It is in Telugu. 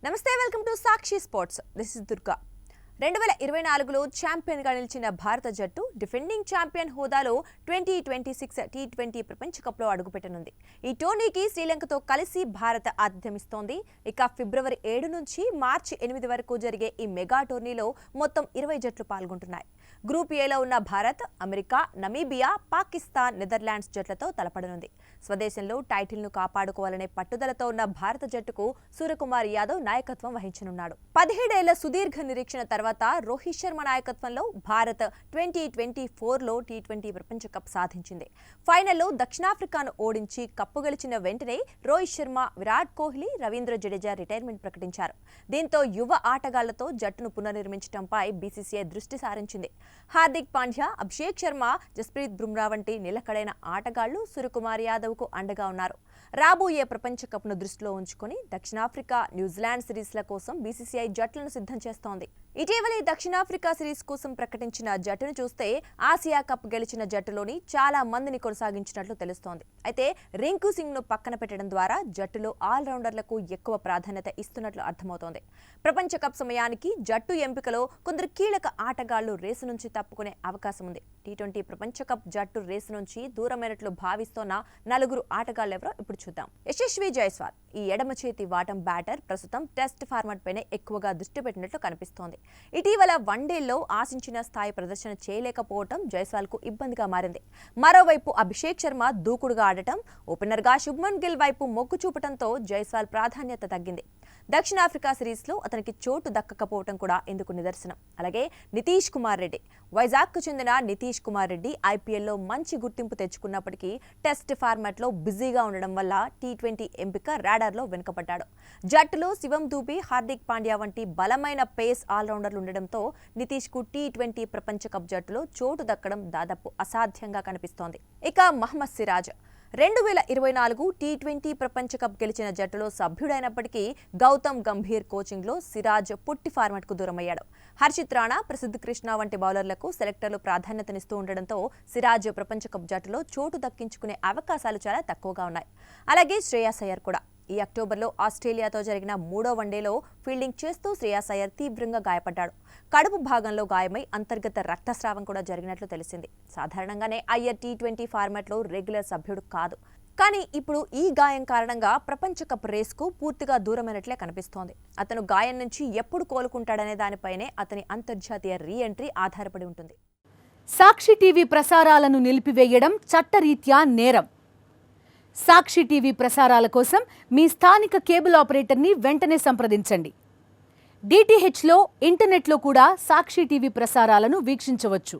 నమస్తే, welcome to Sakshi sports. This is Durga. 2024లో ఛాంపియన్గా నిలిచిన భారత జట్టు డిఫెండింగ్ ఛాంపియన్ హోదాలో 2026 టీ20 ప్రపంచ కప్లో అడుగుపెట్టనుంది. ఈ టోర్నీకి శ్రీలంకతో కలిసి భారత్ ఆతిథ్యమిస్తోంది. ఇక ఫిబ్రవరి 7 నుంచి మార్చి 8 వరకు జరిగే ఈ మెగా టోర్నీలో మొత్తం 20 జట్లు పాల్గొంటున్నాయి. గ్రూప్ ఏలో ఉన్న Bharat, America, Namibia, Pakistan, Netherlands జట్లతో తలపడనుంది. స్వదేశంలో టైటిల్ను కాపాడుకోవాలనే పట్టుదలతో ఉన్న భారత జట్టుకు సూర్యకుమార్ యాదవ్ నాయకత్వం వహించనున్నాడు. 17 ఏళ్ల సుదీర్ఘ నిరీక్షణ తర్వాత రోహిత్ శర్మ నాయకత్వంలో భారత్ 2024లో టీ20 ప్రపంచ కప్ సాధించింది. ఫైనల్లో దక్షిణాఫ్రికాను ఓడించి కప్పు గెలిచిన వెంటనే రోహిత్ శర్మ, విరాట్ కోహ్లీ, రవీంద్ర జడేజా రిటైర్మెంట్ ప్రకటించారు. దీంతో యువ ఆటగాళ్లతో జట్టును పునర్నిర్మించడంపై బీసీసీఐ దృష్టి సారించింది. హార్దిక్ పాండ్యా, అభిషేక్ శర్మ, జస్ప్రీత్ బుమ్రా వంటి నిలకడైన ఆటగాళ్లు సూర్యకుమార్ యాదవ్కు అండగా ఉన్నారు. రాబోయే ప్రపంచ కప్ను దృష్టిలో ఉంచుకుని దక్షిణాఫ్రికా, న్యూజిలాండ్ సిరీస్ల కోసం బీసీసీఐ జట్లను సిద్ధం చేస్తోంది. ఇటీవలే దక్షిణాఫ్రికా సిరీస్ కోసం ప్రకటించిన జట్టును చూస్తే ఆసియా కప్ గెలిచిన జట్టులోని చాలా మందిని కొనసాగించినట్లు తెలుస్తోంది. అయితే రింకు సింగ్ ను పక్కన పెట్టడం ద్వారా జట్టులో ఆల్రౌండర్లకు ఎక్కువ ప్రాధాన్యత ఇస్తున్నట్లు అర్థమవుతోంది. ప్రపంచ కప్ సమయానికి జట్టు ఎంపికలో కొందరు కీలక ఆటగాళ్లు రేసు నుంచి తప్పుకునే అవకాశం ఉంది. టీ20 ప్రపంచ కప్ జట్టు రేసు నుంచి దూరమైనట్లు భావిస్తోన్న 4 ఆటగాళ్లెవరో ఇప్పుడు చూద్దాం. యశస్వి జైస్వాల్, ఈ ఎడమ చేతి వాటం బ్యాటర్, ప్రస్తుతం టెస్ట్ ఫార్మాట్ పైనే ఎక్కువగా దృష్టి పెట్టినట్లు కనిపిస్తోంది. ఇటీవల వన్డేల్లో ఆశించిన స్థాయి ప్రదర్శన చేయలేకపోవడం జైస్వాల్ కు ఇబ్బందిగా మారింది. మరోవైపు అభిషేక్ శర్మ దూకుడుగా ఆడటం, ఓపెనర్ గా శుభ్మన్ గిల్ వైపు మొగ్గు చూపడంతో జైస్వాల్ ప్రాధాన్యత తగ్గింది. దక్షిణాఫ్రికా సిరీస్ లో అతనికి చోటు దక్కకపోవడం కూడా ఇందుకు నిదర్శనం. అలాగే నితీష్ కుమార్ రెడ్డి, వైజాగ్ కు చెందిన నితీష్ కుమార్ రెడ్డి ఐపీఎల్లో మంచి గుర్తింపు తెచ్చుకున్నప్పటికీ టెస్ట్ ఫార్మాట్ లో బిజీగా ఉండడం వల్ల టీ20 ఎంపిక రాడార్లో వెనుకబడ్డాడు. జట్టులో శివం దూబే, హార్దిక్ పాండ్యా వంటి బలమైన పేస్ ఆల్రౌండర్లు ఉండడంతో నితీష్ కు టీ20 ప్రపంచ కప్ జట్టులో చోటు దక్కడం దాదాపు అసాధ్యంగా కనిపిస్తోంది. ఇక మహమ్మద్ సిరాజ్ 2024 టీ20 ప్రపంచ కప్ గెలిచిన జట్టులో సభ్యుడైనప్పటికీ గౌతమ్ గంభీర్ కోచింగ్లో సిరాజ్ పుట్టి ఫార్మాట్కు దూరమయ్యాడు. హర్షిత్ రాణా, ప్రసిద్ధ్ కృష్ణ వంటి బౌలర్లకు సెలెక్టర్లు ప్రాధాన్యతనిస్తూ ఉండడంతో సిరాజ్ ప్రపంచ కప్ జట్టులో చోటు దక్కించుకునే అవకాశాలు చాలా తక్కువగా ఉన్నాయి. అలాగే శ్రేయాస్ అయ్యర్ కూడా. ఈ అక్టోబర్లో ఆస్ట్రేలియాతో జరిగిన 3వ వన్డేలో ఫీల్డింగ్ చేస్తూ శ్రేయాస్ అయ్యర్ తీవ్రంగా గాయపడ్డాడు. కడుపు భాగంలో గాయమై అంతర్గత రక్తస్రావం కూడా జరిగినట్లు తెలిసింది. సాధారణంగానే అయ్యర్ టీ20 ఫార్మాట్లో రెగ్యులర్ సభ్యుడు కాదు. కానీ ఇప్పుడు ఈ గాయం కారణంగా ప్రపంచ కప్ రేస్కు పూర్తిగా దూరమైనట్లే కనిపిస్తోంది. అతను గాయం నుంచి ఎప్పుడు కోలుకుంటాడనే దానిపైనే అతని అంతర్జాతీయ రీ-ఎంట్రీ ఆధారపడి ఉంటుంది. సాక్షి టీవీ ప్రసారాలను నిలిపివేయడం చట్టరీత్యా నేరం. సాక్షి టీవీ ప్రసారాల కోసం మీ స్థానిక కేబుల్ ఆపరేటర్ని వెంటనే సంప్రదించండి. డిటిహెచ్లో, ఇంటర్నెట్లో కూడా సాక్షి టీవీ ప్రసారాలను వీక్షించవచ్చు.